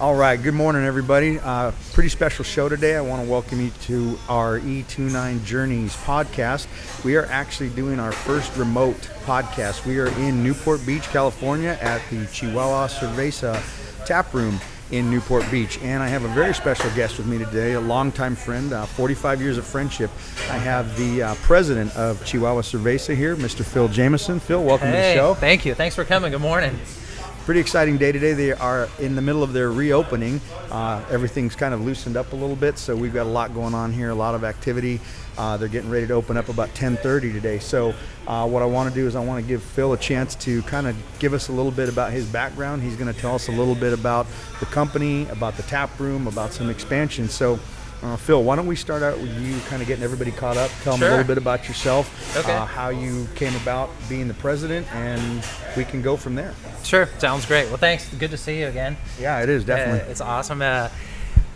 All right, good morning, everybody. Pretty special show today. I want to welcome you to our E29 Journeys podcast. We are actually doing our first remote podcast. We are in Newport Beach, California at the Chihuahua Cerveza tap room in Newport Beach. And I have a very special guest with me today, a longtime friend, 45 years of friendship. I have the president of Chihuahua Cerveza here, Mr. Phil Jamison. Phil, welcome to the show. Thank you. Thanks for coming. Good morning. Pretty exciting day today. They are in the middle of their reopening. Everything's kind of loosened up a little bit, so we've got a lot going on here, a lot of activity. They're getting ready to open up about 10:30 today. So what I want to do is I want to give Phil a chance to kind of give us a little bit about his background. He's going to tell us a little bit about the company, about the tap room, about some expansion. So Phil, why don't we start out with you kind of getting everybody caught up, tell them a little bit about yourself, how you came about being the president, and we can go from there. Sure, sounds great. Well, thanks. Good to see you again. Yeah, it is, definitely. It's awesome.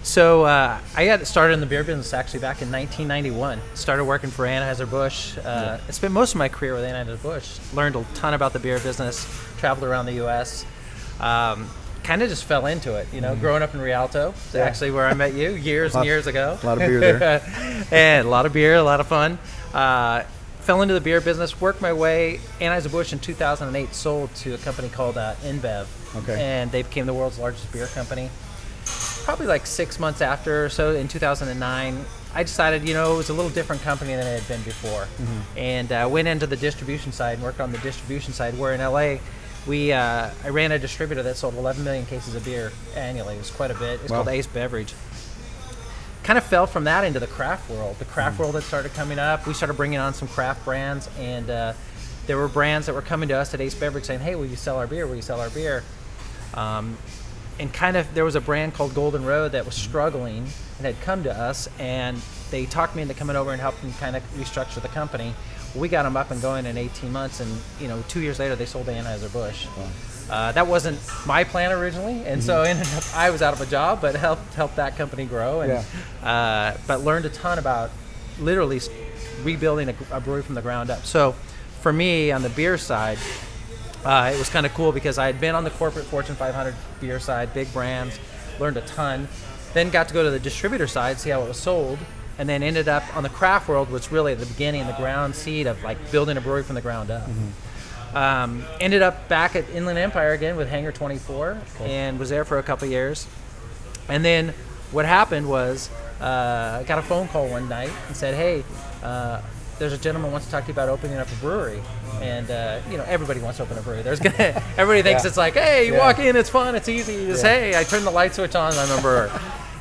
So I got started in the beer business actually back in 1991. Started working for Anheuser-Busch. I spent most of my career with Anheuser-Busch. Learned a ton about the beer business, traveled around the U.S., kind of just fell into it, growing up in Rialto. It's actually where I met you years and years ago. A lot of beer there. And a lot of beer, a lot of fun. Fell into the beer business, worked my way. Anheuser-Busch in 2008 sold to a company called InBev. Okay. And they became the world's largest beer company. Probably like 6 months after or so, in 2009, I decided, it was a little different company than it had been before. Mm-hmm. And went into the distribution side and worked on the distribution side, where in LA, I ran a distributor that sold 11 million cases of beer annually. It was quite a bit. It's called Ace Beverage. Kind of fell from that into the craft world. The craft world had started coming up. We started bringing on some craft brands, and there were brands that were coming to us at Ace Beverage saying, hey, will you sell our beer? Will you sell our beer? And kind of there was a brand called Golden Road that was struggling and had come to us, and they talked me into coming over and helping kind of restructure the company. We got them up and going in 18 months, and 2 years later they sold to Anheuser-Busch. Wow. That wasn't my plan originally, and so ended up, I was out of a job, but helped that company grow, and but learned a ton about literally rebuilding a brewery from the ground up. So for me on the beer side, it was kind of cool because I had been on the corporate Fortune 500 beer side, big brands, learned a ton, then got to go to the distributor side, see how it was sold, and then ended up on the craft world, which really at the beginning, the ground seed of like building a brewery from the ground up. Mm-hmm. Ended up back at Inland Empire again with Hangar 24, and was there for a couple years. And then what happened was I got a phone call one night and said, hey, there's a gentleman who wants to talk to you about opening up a brewery. And everybody wants to open a brewery. Everybody thinks it's like, hey, you walk in, it's fun, it's easy. Just hey, I turn the light switch on, and I'm a brewer.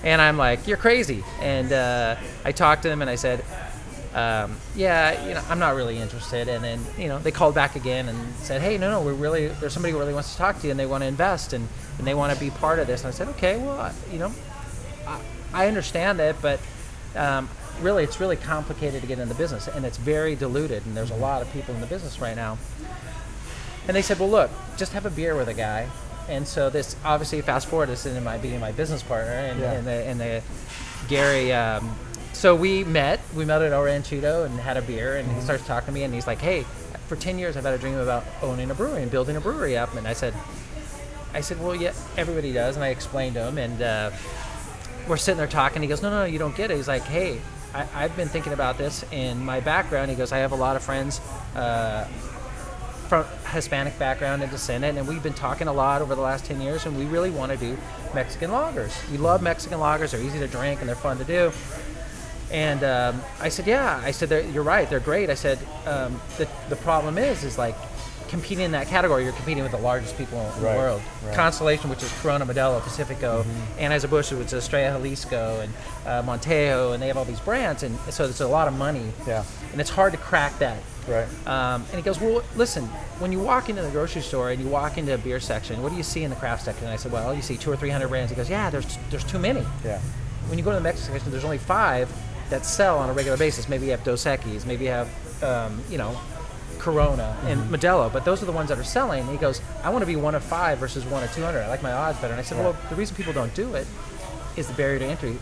And I'm like, you're crazy. And I talked to them and I said, I'm not really interested. And then, they called back again and said, hey, no, there's somebody who really wants to talk to you, and they want to invest and they want to be part of this. And I said, okay, well, I understand that, but really, it's really complicated to get in the business, and it's very diluted, and there's a lot of people in the business right now. And they said, well, look, just have a beer with a guy. And so this, obviously, fast forward, this ended up being my business partner, and the Gary. So we met at El Ranchito and had a beer, and he starts talking to me, and he's like, hey, for 10 years I've had a dream about owning a brewery and building a brewery up. And I said, well, yeah, everybody does. And I explained to him, and we're sitting there talking. He goes, no, you don't get it. He's like, hey, I've been thinking about this in my background. He goes, I have a lot of friends from Hispanic background and descendant, and we've been talking a lot over the last 10 years, and we really want to do Mexican lagers. We love Mexican lagers. They're easy to drink, and they're fun to do. And I said, yeah. I said, you're right. They're great. I said, the problem is like competing in that category, you're competing with the largest people in the world. Right. Constellation, which is Corona, Modelo, Pacifico, Anheuser-Busch, which is Estrella Jalisco, and Montejo, and they have all these brands, and so there's a lot of money. Yeah. And it's hard to crack that. Right. And he goes, well, listen, when you walk into the grocery store and you walk into a beer section, what do you see in the craft section? And I said, well, you see 200 or 300 brands. He goes, yeah, there's too many. Yeah. When you go to the Mexican section, there's only 5 that sell on a regular basis. Maybe you have Dos Equis, maybe you have, Corona and Modelo, but those are the ones that are selling. And he goes, I want to be one of 5 versus one of 200. I like my odds better. And I said, well, the reason people don't do it is the barrier to entry.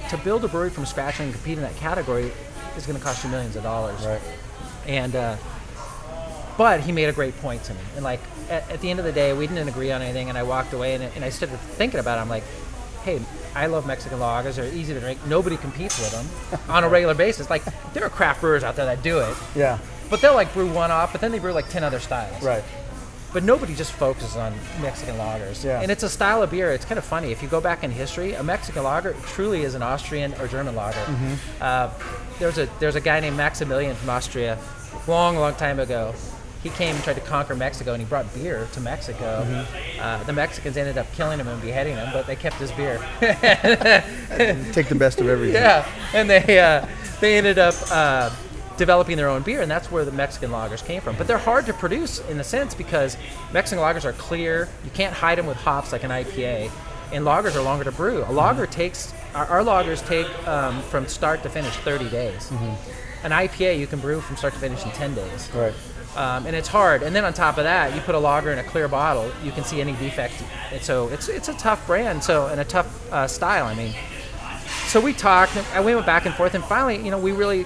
To build a brewery from scratch and compete in that category is going to cost you millions of dollars. Right. And but he made a great point to me. And like at the end of the day, we didn't agree on anything, and I walked away, and I started thinking about it. I'm like, hey, I love Mexican lagers. They're easy to drink. Nobody competes with them on a regular basis. Like, there are craft brewers out there that do it. Yeah. But they'll like brew one off, but then they brew like 10 other styles. Right. But nobody just focuses on Mexican lagers. Yeah. And it's a style of beer. It's kind of funny. If you go back in history, a Mexican lager truly is an Austrian or German lager. There's a guy named Maximilian from Austria, long time ago. He came and tried to conquer Mexico, and he brought beer to Mexico. The Mexicans ended up killing him and beheading him, but they kept his beer. Take the best of everything. Yeah, and they ended up developing their own beer, and that's where the Mexican lagers came from. But they're hard to produce in a sense because Mexican lagers are clear. You can't hide them with hops like an IPA, and lagers are longer to brew. A lager takes, our lagers take from start to finish 30 days. An IPA you can brew from start to finish in 10 days. Right. And it's hard. And then on top of that, you put a lager in a clear bottle, you can see any defect. And so it's a tough brand, and a tough style. I mean, so we talked, and we went back and forth, and finally,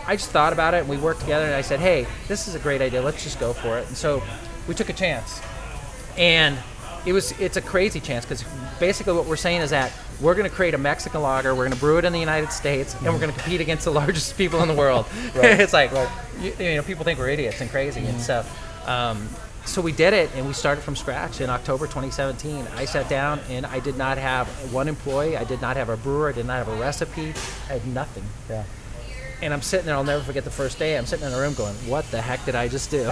I just thought about it, and we worked together, and I said, hey, this is a great idea. Let's just go for it. And so we took a chance, and it's a crazy chance because basically what we're saying is that we're going to create a Mexican lager, we're going to brew it in the United States, and we're going to compete against the largest people in the world. Right. It's like, people think we're idiots and crazy and stuff. So we did it, and we started from scratch in October 2017. I sat down, and I did not have one employee, I did not have a brewer, I did not have a recipe, I had nothing. Yeah. And I'm sitting there, I'll never forget the first day, I'm sitting in a room going, what the heck did I just do?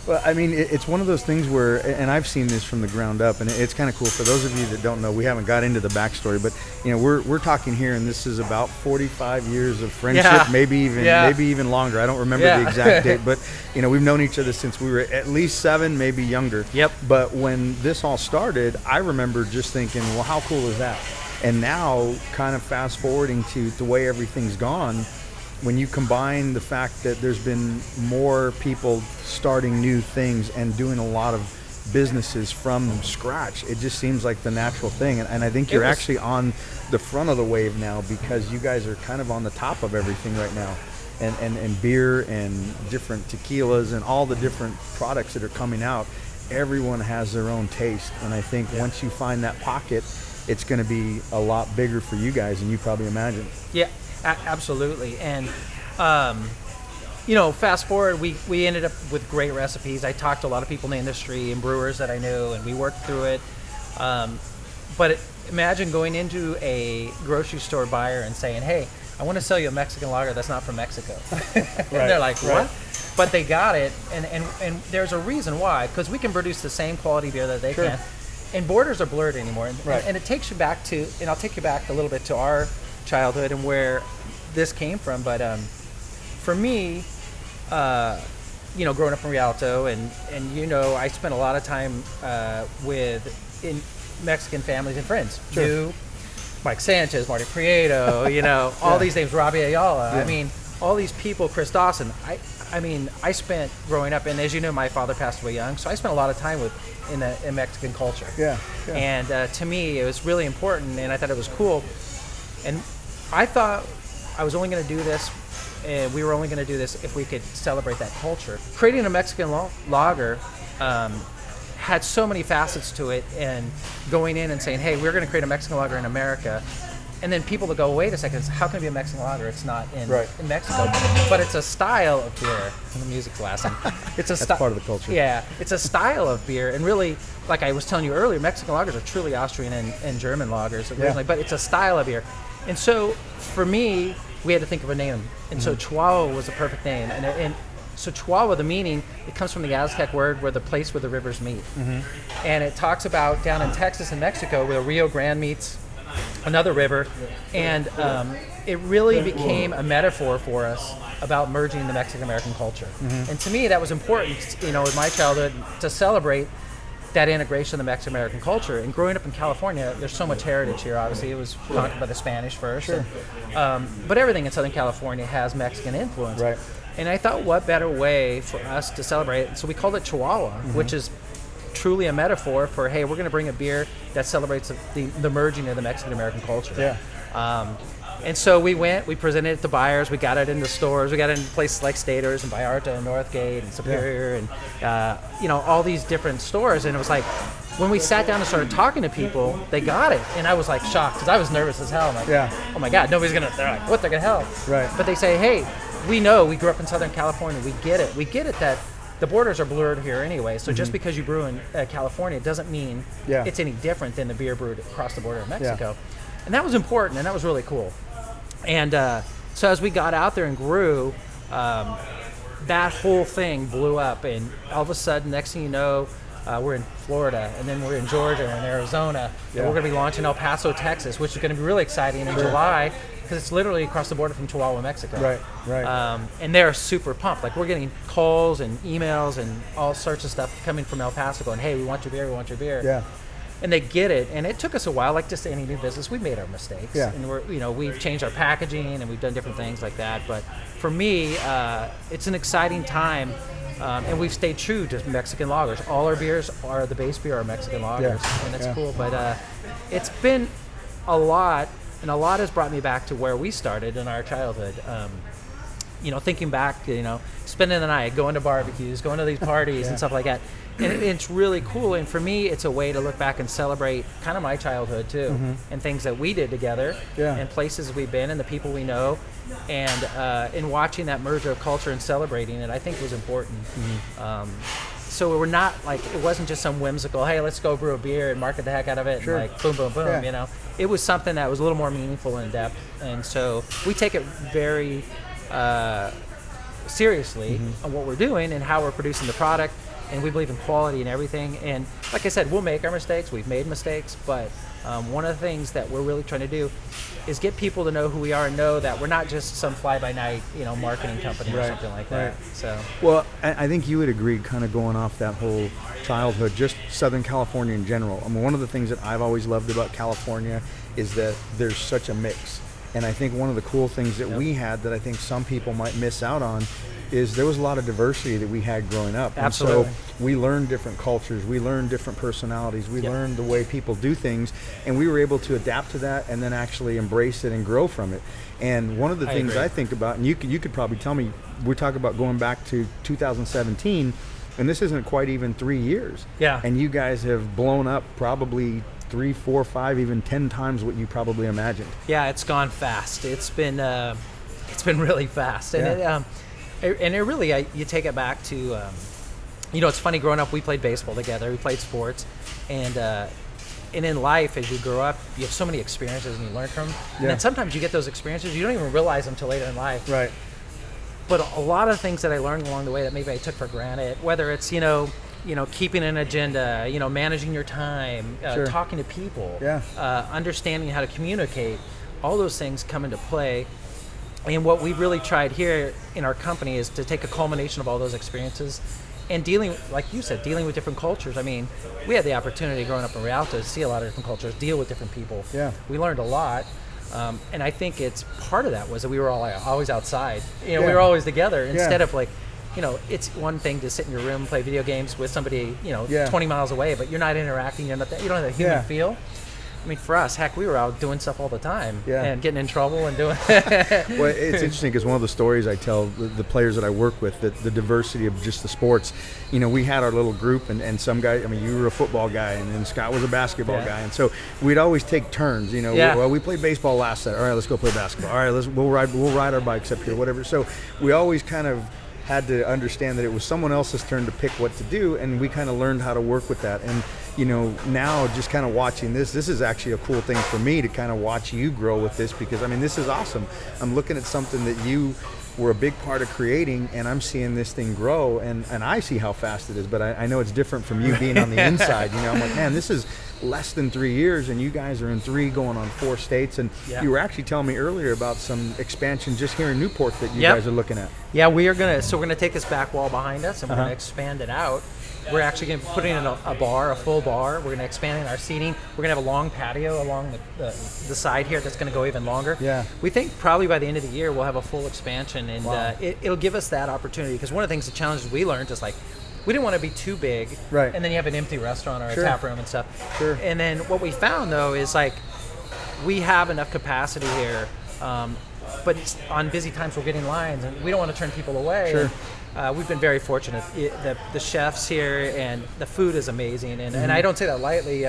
Well, I mean, it's one of those things where, and I've seen this from the ground up, and it's kind of cool. For those of you that don't know, we haven't got into the backstory, but we're talking here, and this is about 45 years of friendship, maybe even longer. I don't remember the exact date, but we've known each other since we were at least 7, maybe younger. Yep. But when this all started, I remember just thinking, well, how cool is that? And now, kind of fast forwarding to the way everything's gone, when you combine the fact that there's been more people starting new things and doing a lot of businesses from scratch, it just seems like the natural thing. And I think you're actually on the front of the wave now because you guys are kind of on the top of everything right now. And beer and different tequilas and all the different products that are coming out, everyone has their own taste. And I think once you find that pocket, it's going to be a lot bigger for you guys than you probably imagine. Yeah, absolutely. And, fast forward, we ended up with great recipes. I talked to a lot of people in the industry and brewers that I knew, and we worked through it. But imagine going into a grocery store buyer and saying, hey, I want to sell you a Mexican lager that's not from Mexico. And they're like, what? But they got it, and there's a reason why, because we can produce the same quality beer that they can. And borders are blurred anymore. And it takes you back to, and I'll take you back a little bit to our childhood and where this came from. But for me, growing up in Rialto, and I spent a lot of time in Mexican families and friends. Sure. You, Mike Sanchez, Marty Prieto, all these names, Robbie Ayala. I mean, all these people, Chris Dawson. I spent growing up, and as you know, my father passed away young, so I spent a lot of time in Mexican culture. Yeah. And to me, it was really important, and I thought it was cool. And I thought I was only going to do this, and we were only going to do this if we could celebrate that culture. Creating a Mexican lager had so many facets to it, and going in and saying, hey, we're going to create a Mexican lager in America. And then people will go, wait a second, how can it be a Mexican lager? It's not in Mexico. But it's a style of beer. And the music's lasting. That's part of the culture. Yeah, it's a style of beer. And really, like I was telling you earlier, Mexican lagers are truly Austrian and German lagers originally. But it's a style of beer. And so for me, we had to think of a name. And so Chihuahua was a perfect name. And so Chihuahua, the meaning, it comes from the Aztec word where the place where the rivers meet. And it talks about down in Texas and Mexico where Rio Grande meets another river, and it really became a metaphor for us about merging the Mexican-American culture. And to me, that was important, in my childhood, to celebrate that integration of the Mexican-American culture. And growing up in California, there's so much heritage here, obviously. It was conquered by the Spanish first. Sure. But everything in Southern California has Mexican influence. Right. And I thought, what better way for us to celebrate it? So we called it Chihuahua, which is truly a metaphor for, hey, we're going to bring a beer that celebrates the merging of the Mexican-American culture. Yeah. And so we presented it to buyers, we got it into stores, we got it in places like Staters and Vallarta and Northgate and Superior and, all these different stores. And it was like, when we sat down and started talking to people, they got it. And I was like shocked because I was nervous as hell. I'm like, oh my God, nobody's going to, they're like, what, they're going to help? Right. But they say, hey, we know, we grew up in Southern California, we get it. We get it that the borders are blurred here anyway. So just because you brew in California doesn't mean it's any different than the beer brewed across the border of Mexico. And that was important, and that was really cool. And so as we got out there and grew, that whole thing blew up. And all of a sudden, next thing you know, we're in Florida, and then we're in Georgia and Arizona. And we're going to be launching El Paso, Texas, which is going to be really exciting in July, because it's literally across the border from Chihuahua, Mexico. Right. And they're super pumped. Like, we're getting calls and emails and all sorts of stuff coming from El Paso going, hey, we want your beer, we want your beer. Yeah. And they get it, and it took us a while. Like just any new business, we made our mistakes, and we've changed our packaging and we've done different things like that. But for me, it's an exciting time, and we've stayed true to Mexican lagers. All our beers are the base beer are Mexican lagers, and it's cool. But it's been a lot, and a lot has brought me back to where we started in our childhood. Thinking back, spending the night, going to barbecues, going to these parties and stuff like that. And it's really cool. And for me, it's a way to look back and celebrate kind of my childhood too, and things that we did together, and places we've been, and the people we know, and in watching that merger of culture and celebrating it, I think was important. So we're not like, it wasn't just some whimsical, hey, let's go brew a beer and market the heck out of it, and like boom, boom, boom. It was something that was a little more meaningful and in depth, and so we take it very seriously on what we're doing and how we're producing the product, and we believe in quality and everything. And like I said, we'll make our mistakes. We've made mistakes, but one of the things that we're really trying to do is get people to know who we are and know that we're not just some fly-by-night, marketing company or something like that. So, well, I think you would agree, kind of going off that whole childhood, just Southern California in general. I mean, one of the things that I've always loved about California is that there's such a mix. And I think one of the cool things that we had that I think some people might miss out on is there was a lot of diversity that we had growing up. Absolutely. And so we learned different cultures, we learned different personalities, we learned the way people do things, and we were able to adapt to that and then actually embrace it and grow from it. And one of the things I think about, and you could probably tell me, we talk about going back to 2017, and this isn't quite even 3 years. Yeah. And you guys have blown up probably 3, 4, 5, even 10 times what you probably imagined. Yeah, it's gone fast. It's been really fast, and it really, you take it back to, it's funny. Growing up, we played baseball together. We played sports, and in life, as you grow up, you have so many experiences and you learn from them. And then sometimes you get those experiences, you don't even realize them until later in life. Right. But a lot of things that I learned along the way that maybe I took for granted, whether it's keeping an agenda, managing your time, talking to people, understanding how to communicate, all those things come into play. And what we've really tried here in our company is to take a culmination of all those experiences and dealing, like you said, dealing with different cultures. I mean, we had the opportunity growing up in Rialto to see a lot of different cultures, deal with different people. Yeah. We learned a lot. And I think it's part of that was that we were always outside. We were always together instead of like, it's one thing to sit in your room and play video games with somebody, 20 miles away, but you're not interacting. You don't have that human feel. I mean, for us, heck, we were out doing stuff all the time and getting in trouble and doing. Well, it's interesting because one of the stories I tell the players that I work with, that the diversity of just the sports, we had our little group, and some guy, I mean, you were a football guy, and then Scott was a basketball guy, and so we'd always take turns. Well, we played baseball last set. All right, let's go play basketball. All right, we'll ride our bikes up here, whatever. So we always kind of had to understand that it was someone else's turn to pick what to do, and we kind of learned how to work with that. And now just kind of watching this is actually a cool thing for me to kind of watch you grow with this, because I mean, this is awesome. I'm looking at something that you were a big part of creating, and I'm seeing this thing grow, and I see how fast it is, but I know it's different from you being on the inside. I'm like, man, this is less than 3 years, and you guys are in 3 going on 4 states, and you were actually telling me earlier about some expansion just here in Newport that you guys are looking at. Yeah, we're gonna take this back wall behind us, and we're gonna expand it out. We're actually going to be putting in a full bar. We're going to expand in our seating. We're going to have a long patio along the side here that's going to go even longer. Yeah. We think probably by the end of the year we'll have a full expansion, and it'll give us that opportunity, because one of the things, the challenges we learned is like, we didn't want to be too big, and then you have an empty restaurant or a tap room and stuff. Sure. And then what we found though is like, we have enough capacity here, but on busy times we're getting lines, and we don't want to turn people away. Sure. we've been very fortunate. The chefs here and the food is amazing, and I don't say that lightly.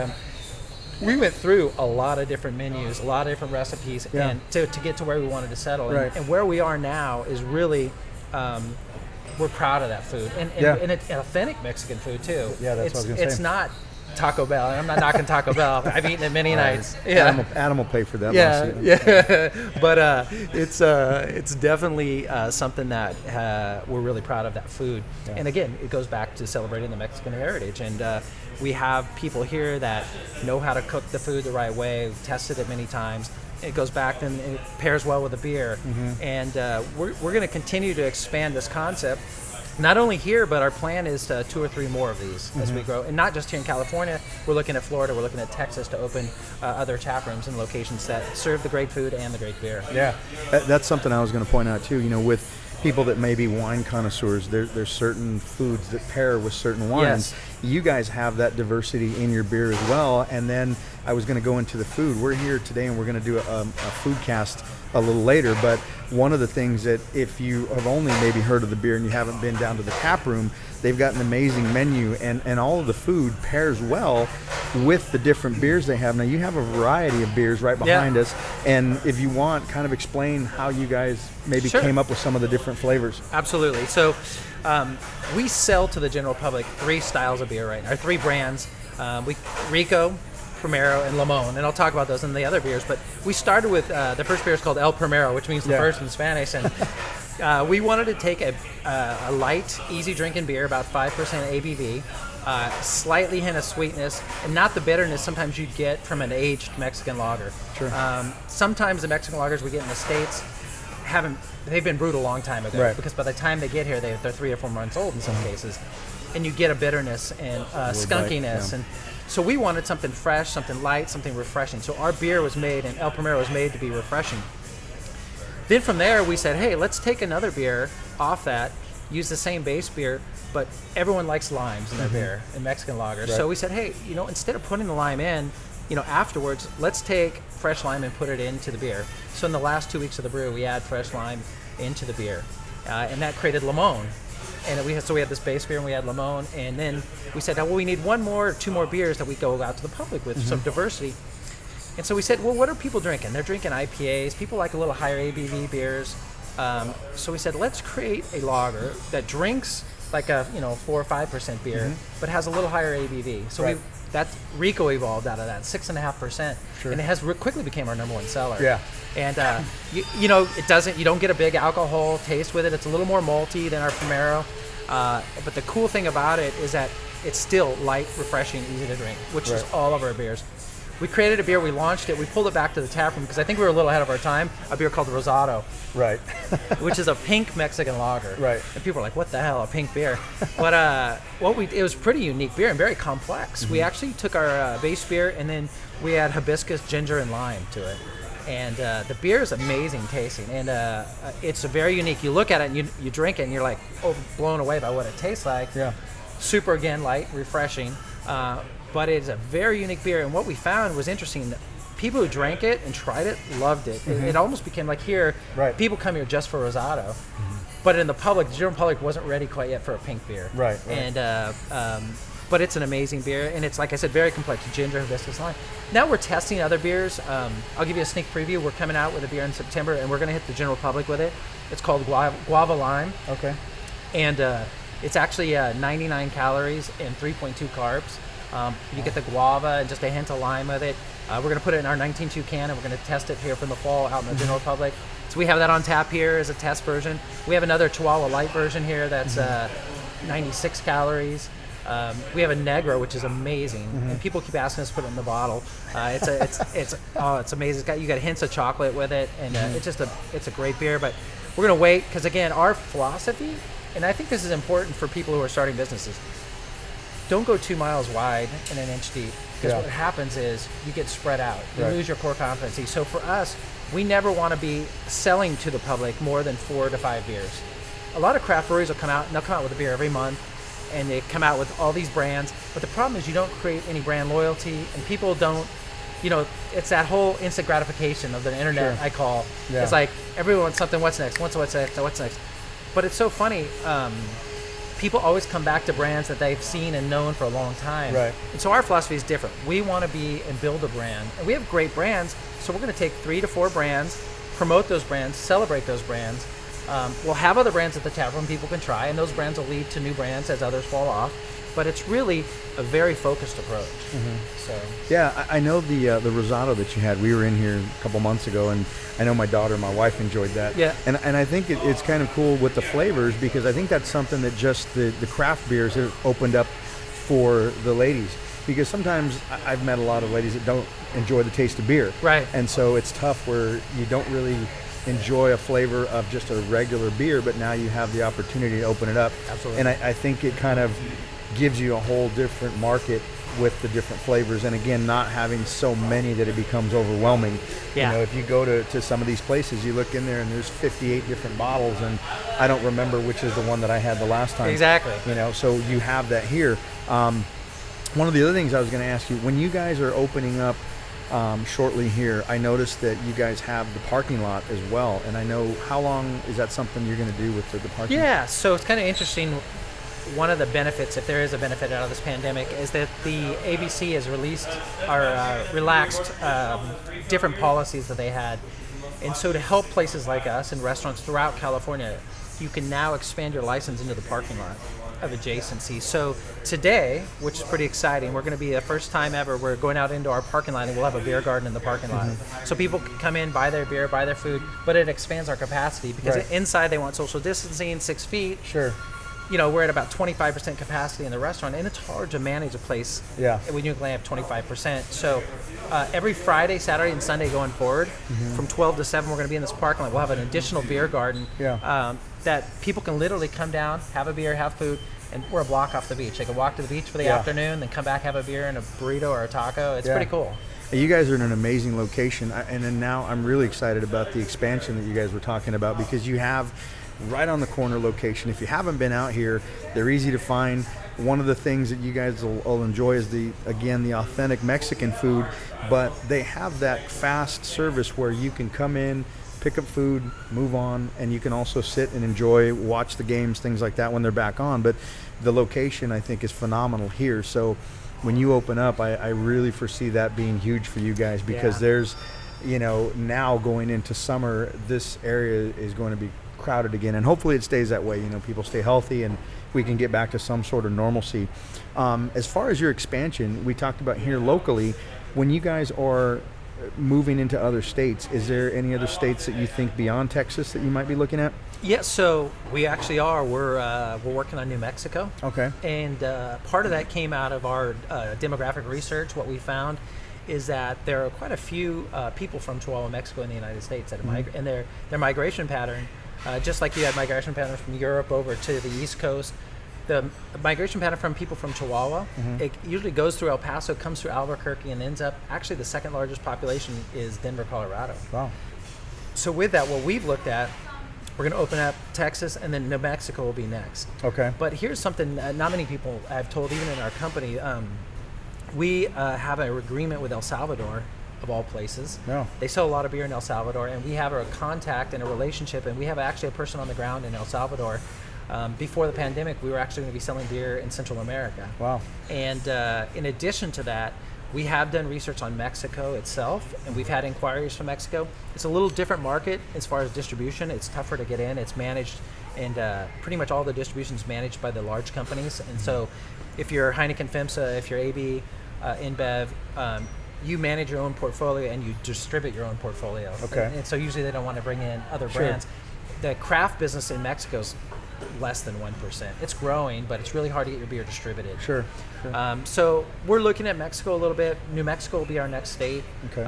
We went through a lot of different menus, a lot of different recipes, and to get to where we wanted to settle. Right. And where we are now is really, we're proud of that food, and it's authentic Mexican food too. Yeah, that's what I was going to say. It's not Taco Bell, and I'm not knocking Taco Bell. I've eaten it many nights. Adam will pay for that. But it's definitely something that we're really proud of, that food. Yeah. And again, it goes back to celebrating the Mexican heritage. And we have people here that know how to cook the food the right way. We've tested it many times. It goes back and it pairs well with the beer. And we're going to continue to expand this concept. Not only here, but our plan is to 2 or 3 more of these as we grow. And not just here in California. We're looking at Florida. We're looking at Texas to open other tap rooms and locations that serve the great food and the great beer. Yeah, that's something I was going to point out too. With people that may be wine connoisseurs, there's certain foods that pair with certain wines. Yes. You guys have that diversity in your beer as well. And then I was going to go into the food. We're here today and we're going to do a food cast a little later, but one of the things that if you have only maybe heard of the beer and you haven't been down to the tap room, they've got an amazing menu, and all of the food pairs well with the different beers they have. Now you have a variety of beers right behind us, and if you want, kind of explain how you guys maybe came up with some of the different flavors. Absolutely. So we sell to the general public 3 styles of beer right now, or 3 brands. Rico, Primero, and Limon, and I'll talk about those in the other beers. But we started with the first beer is called El Primero, which means the first in Spanish, and we wanted to take a light, easy drinking beer, about 5% ABV, slightly hint of sweetness, and not the bitterness sometimes you get from an aged Mexican lager. Sure. Sometimes the Mexican lagers we get in the States they've been brewed a long time ago, because by the time they get here, they're 3 or 4 months old in some cases, and you get a bitterness and skunkiness, and so we wanted something fresh, something light, something refreshing. So our beer was made, and El Primero was made to be refreshing. Then from there, we said, hey, let's take another beer off that, use the same base beer, but everyone likes limes in their beer, in Mexican lagers. Right. So we said, hey, instead of putting the lime in, afterwards, let's take fresh lime and put it into the beer. So in the last 2 weeks of the brew, we add fresh lime into the beer, and that created Limon. And we had this base beer, and we had Limon, and then we said, well, we need 1 more or 2 more beers that we go out to the public with, some diversity. And so we said, well, what are people drinking? They're drinking IPAs. People like a little higher ABV beers. So we said, let's create a lager that drinks like a 4 or 5% beer, but has a little higher ABV. So that's Rico evolved out of that, 6.5%, and it quickly became our #1 seller. Yeah. And you don't get a big alcohol taste with it. It's a little more malty than our Primero, but the cool thing about it is that it's still light, refreshing, easy to drink, which is all of our beers. We created a beer, we launched it, we pulled it back to the tap room because I think we were a little ahead of our time. A beer called Rosado, which is a pink Mexican lager. Right. And people are like, "What the hell, a pink beer?" But it was a pretty unique beer and very complex. We actually took our base beer and then we add hibiscus, ginger, and lime to it. And the beer is amazing tasting, and it's a very unique. You look at it and you drink it and you're like blown away by what it tastes like. Yeah. Super, again, light, refreshing. But it's a very unique beer, and what we found was interesting. People who drank it and tried it loved it. It almost became like here, people come here just for Rosado, but in the general public wasn't ready quite yet for a pink beer. Right. And but it's an amazing beer, and it's, like I said, very complex, ginger, hibiscus, lime. Now we're testing other beers. I'll give you a sneak preview. We're coming out with a beer in September, and we're going to hit the general public with it. It's called Guava Lime. Okay. And it's actually 99 calories and 3.2 carbs. You get the guava and just a hint of lime with it. We're going to put it in our 19.2 can, and we're going to test it here from the fall out in the general public. So we have that on tap here as a test version. We have another Chihuahua Light version here that's 96 calories. We have a Negro, which is amazing, and people keep asking us to put it in the bottle. It's amazing. You got hints of chocolate with it, and it's a great beer. But we're going to wait because, again, our philosophy, and I think this is important for people who are starting businesses. Don't go 2 miles wide and an inch deep, because what happens is you get spread out. You lose your core competency. So for us, we never want to be selling to the public more than 4 to 5 beers. A lot of craft breweries will come out, and they'll come out with a beer every month, and they come out with all these brands. But the problem is you don't create any brand loyalty, and people don't, it's that whole instant gratification of the internet, I call. It's like everyone wants something, what's next? What's next? But it's so funny. People always come back to brands that they've seen and known for a long time. Right. And so our philosophy is different. We want to be and build a brand. And we have great brands, so we're going to take 3 to 4 brands, promote those brands, celebrate those brands. We'll have other brands at the tap room people can try, and those brands will lead to new brands as others fall off. But it's really a very focused approach. So Yeah, I know the risotto that you had. We were in here a couple months ago, and I know my daughter and my wife enjoyed that. Yeah. And I think it's kind of cool with the flavors, because I think that's something that just the craft beers have opened up for the ladies. Because sometimes I've met a lot of ladies that don't enjoy the taste of beer. Right. And so it's tough where you don't really enjoy a flavor of just a regular beer, but now you have the opportunity to open it up. Absolutely. And I think it kind of gives you a whole different market with the different flavors, and again, not having so many that it becomes overwhelming. Yeah. You know, if you go to some of these places, you look in there and there's 58 different bottles, and I don't remember which is the one that I had the last time. Exactly. You know, so you have that here. One of the other things I was going to ask you, when you guys are opening up shortly here, I noticed that you guys have the parking lot as well, and I know, how long is that something you're going to do with the parking lot? Yeah, so it's kind of interesting. One of the benefits, if there is a benefit out of this pandemic, is that the ABC has released or relaxed different policies that they had. And so to help places like us and restaurants throughout California, you can now expand your license into the parking lot of adjacency. So today, which is pretty exciting, we're going to be the first time ever, we're going out into our parking lot and we'll have a beer garden in the parking lot. So people can come in, buy their beer, buy their food, but it expands our capacity because Right. inside they want social distancing, 6 feet. Sure. You know, we're at about 25% capacity in the restaurant, and it's hard to manage a place Yeah. when you only have 25%. So every Friday, Saturday, and Sunday going forward, from 12 to 7, we're going to be in this parking lot. We'll have an additional beer garden that people can literally come down, have a beer, have food, and we're a block off the beach. They can walk to the beach for the afternoon, then come back, have a beer and a burrito or a taco. It's pretty cool. You guys are in an amazing location, and then now I'm really excited about the expansion that you guys were talking about, because you have right on the corner location. If you haven't been out here, they're easy to find. One of the things that you guys will enjoy is the authentic Mexican food, but they have that fast service where you can come in, pick up food, move on, and you can also sit and enjoy, watch the games, things like that when they're back on. But the location, I think, is phenomenal here. So when you open up, I really foresee that being huge for you guys, because there's, you know, now going into summer, this area is going to be crowded again, and hopefully it stays that way. You know, people stay healthy and we can get back to some sort of normalcy. As far as your expansion, we talked about here locally. When you guys are moving into other states, is there any other states that you think beyond Texas that you might be looking at? Yeah, so we actually are. We're working on New Mexico. Okay. And part of that came out of our demographic research. What we found is that there are quite a few people from Chihuahua, Mexico in the United States that migrate, and their migration pattern, just like you had migration patterns from Europe over to the East Coast, the migration pattern from people from Chihuahua, it usually goes through El Paso, comes through Albuquerque, and ends up, actually the second largest population is Denver, Colorado. Wow. So with that, what we've looked at, we're going to open up Texas, and then New Mexico will be next. Okay. But here's something not many people I've told, even in our company. We have an agreement with El Salvador, of all places. No. They sell a lot of beer in El Salvador, and we have a contact and a relationship, and we have actually a person on the ground in El Salvador. Before the pandemic, we were actually going to be selling beer in Central America. Wow. And in addition to that, we have done research on Mexico itself, and we've had inquiries from Mexico. It's a little different market as far as distribution. It's tougher to get in. It's managed, and pretty much all the distribution is managed by the large companies. And so if you're Heineken FEMSA, if you're AB, InBev, you manage your own portfolio and you distribute your own portfolio. Okay. And so usually they don't want to bring in other Sure. brands. The craft business in Mexico is less than 1%. It's growing, but it's really hard to get your beer distributed. Sure. So we're looking at Mexico a little bit. New Mexico will be our next state. Okay.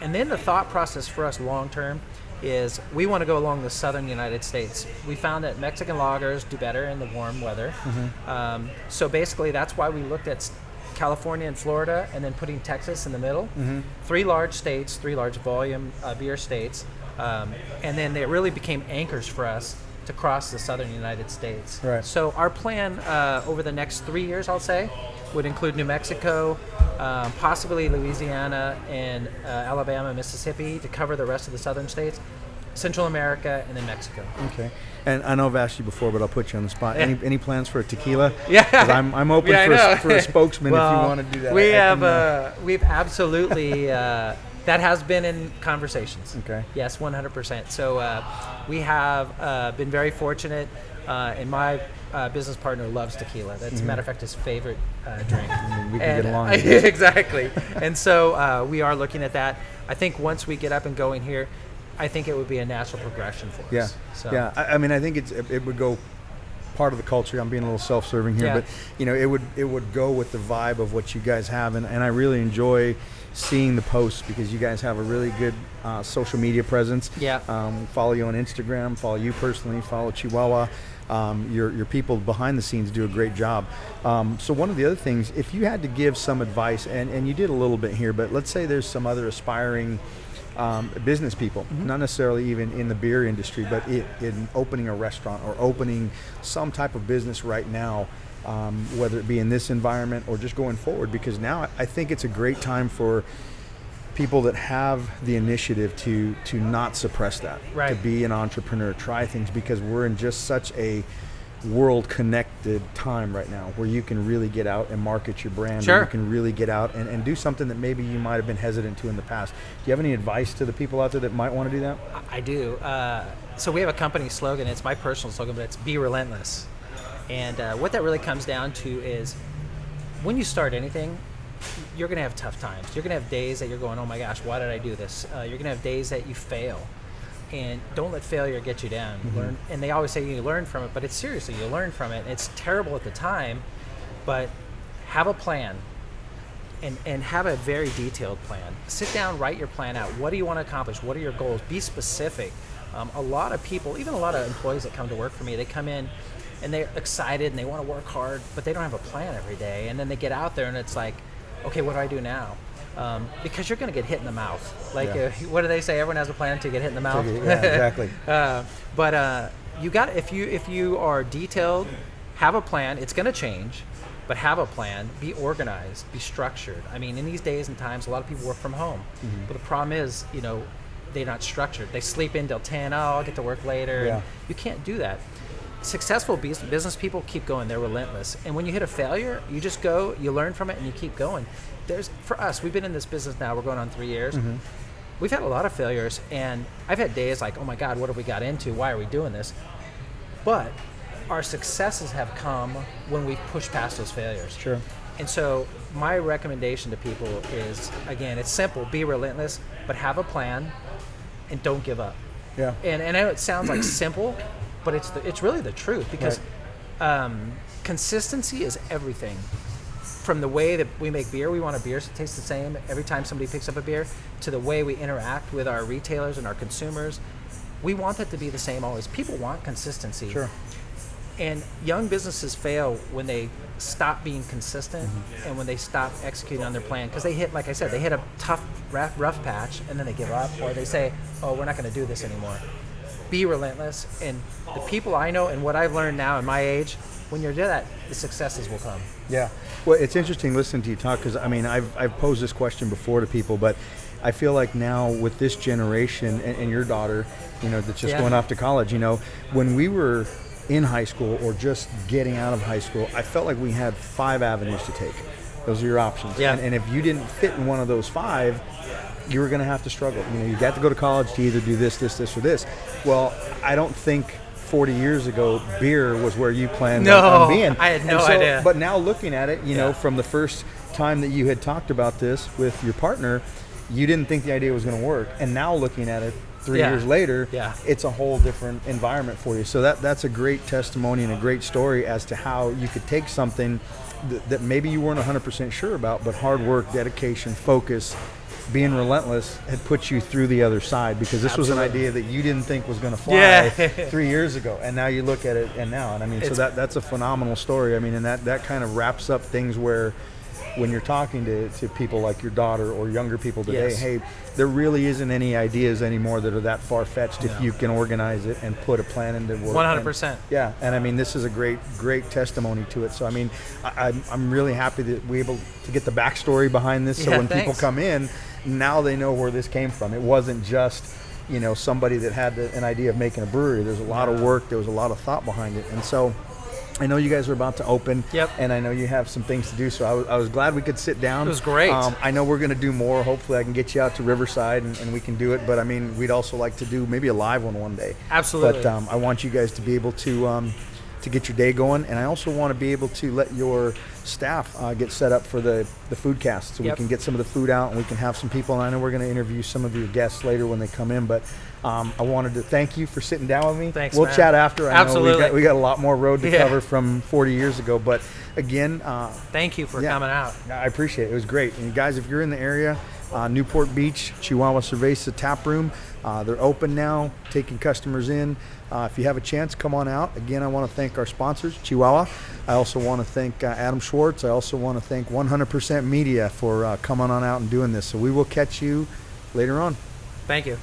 And then the thought process for us long term is we want to go along the southern United States. We found that Mexican lagers do better in the warm weather. So basically that's why we looked at California and Florida, and then putting Texas in the middle. 3 large states, 3 large volume beer states. And then they really became anchors for us to cross the southern United States. Right. So our plan over the next 3 years, I'll say, would include New Mexico, possibly Louisiana and Alabama, Mississippi to cover the rest of the southern states. Central America, and then Mexico. Okay. And I know I've asked you before, but I'll put you on the spot. Yeah. Any plans for a tequila? Yeah. 'Cause I'm open for a spokesman if you want to do that. We've absolutely, that has been in conversations. Okay. Yes, 100%. So we have been very fortunate, and my business partner loves tequila. That's, a matter of fact, his favorite drink. We can get along. Exactly. And so we are looking at that. I think once we get up and going here, I think it would be a natural progression for Yeah. us. So. Yeah. I mean, I think it would go part of the culture. I'm being a little self-serving here, Yeah. but it would go with the vibe of what you guys have, and I really enjoy seeing the posts because you guys have a really good social media presence. Yeah. Follow you on Instagram. Follow you personally. Follow Chihuahua. Your people behind the scenes do a great job. So one of the other things, if you had to give some advice, and you did a little bit here, but let's say there's some other aspiring business people, not necessarily even in the beer industry, but in opening a restaurant or opening some type of business right now, whether it be in this environment or just going forward, because now I think it's a great time for people that have the initiative to not suppress that, Right. to be an entrepreneur, try things, because we're in just such a world connected time right now where you can really get out and market your brand. Sure. And you can really get out and do something that maybe you might have been hesitant to in the past. Do you have any advice to the people out there that might want to do that? I do. So we have a company slogan. It's my personal slogan, but it's "Be Relentless." And what that really comes down to is when you start anything, you're going to have tough times. You're going to have days that you're going, oh my gosh, why did I do this? You're going to have days that you fail. And don't let failure get you down. Learn, and they always say you learn from it, but it's seriously, you learn from it. It's terrible at the time, but have a plan and have a very detailed plan. Sit down, write your plan out. What do you want to accomplish? What are your goals? Be specific. A lot of people, even a lot of employees that come to work for me, they come in and they're excited and they want to work hard, but they don't have a plan every day. And then they get out there and it's like, okay, what do I do now? Because you're going to get hit in the mouth. Like, what do they say? Everyone has a plan to get hit in the mouth. Yeah, exactly. But you got if you are detailed, have a plan. It's going to change, but have a plan. Be organized. Be structured. I mean, in these days and times, a lot of people work from home. But the problem is, they're not structured. They sleep in till 10. Oh, I'll get to work later. Yeah. And you can't do that. Successful business people keep going. They're relentless. And when you hit a failure, you just go, you learn from it, and you keep going. For us, we've been in this business now, we're going on 3 years. We've had a lot of failures, and I've had days like, oh my God, what have we got into? Why are we doing this? But our successes have come when we've pushed past those failures. Sure. And so my recommendation to people is, again, it's simple, be relentless, but have a plan and don't give up. Yeah. And I know it sounds like simple, but it's really the truth, because consistency is everything. From the way that we make beer, we want our beers to taste the same every time somebody picks up a beer, to the way we interact with our retailers and our consumers. We want that to be the same always. People want consistency. Sure. And young businesses fail when they stop being consistent and when they stop executing on their plan, because they hit, like I said, they hit a tough, rough patch and then they give up, or they say, oh, we're not going to do this anymore. Be relentless. And the people I know and what I've learned now in my age, when you're doing that, the successes will come. Yeah. Well, it's interesting listening to you talk, because I mean, I've posed this question before to people, but I feel like now with this generation and your daughter, that's just going off to college, when we were in high school or just getting out of high school, I felt like we had 5 avenues to take. Those are your options. Yeah. And if you didn't fit in one of those 5, you were going to have to struggle. You got to go to college to either do this, or this. Well, I don't think 40 years ago beer was where you planned on being. I had no idea. But now looking at it, from the first time that you had talked about this with your partner, you didn't think the idea was going to work. And now looking at it 3 years later, it's a whole different environment for you. So that's a great testimony and a great story as to how you could take something that maybe you weren't 100% sure about, but hard work, dedication, focus, being relentless had put you through the other side, because this was an idea that you didn't think was going to fly 3 years ago, and now you look at it and I mean, so that's a phenomenal story. I mean, and that kind of wraps up things where when you're talking to people like your daughter or younger people today, hey, there really isn't any ideas anymore that are that far-fetched if you can organize it and put a plan into work. 100%. And I mean, this is a great testimony to it. So I mean, I'm really happy that we're able to get the backstory behind this, so when people come in, now they know where this came from. It wasn't just somebody that had an idea of making a brewery. There's a lot of work. There was a lot of thought behind it. And so I know you guys are about to open, and I know you have some things to do, so I was glad we could sit down. It was great. I know we're going to do more. Hopefully I can get you out to Riverside and we can do it, but I mean, we'd also like to do maybe a live one day. Absolutely. But I want you guys to be able to get your day going, and I also want to be able to let your staff get set up for the food cast, so we can get some of the food out and we can have some people. And I know we're going to interview some of your guests later when they come in, but I wanted to thank you for sitting down with me. Thanks, we'll man. chat after. I Absolutely. know we got a lot more road to cover from 40 years ago, but again, thank you for coming out. I appreciate it. It was great. And guys, if you're in the area, Newport Beach, Chihuahua Cerveza Tap Room, they're open now, taking customers in. If you have a chance, come on out. Again, I want to thank our sponsors, Chihuahua. I also want to thank Adam Schwartz. I also want to thank 100% Media for coming on out and doing this. So we will catch you later on. Thank you.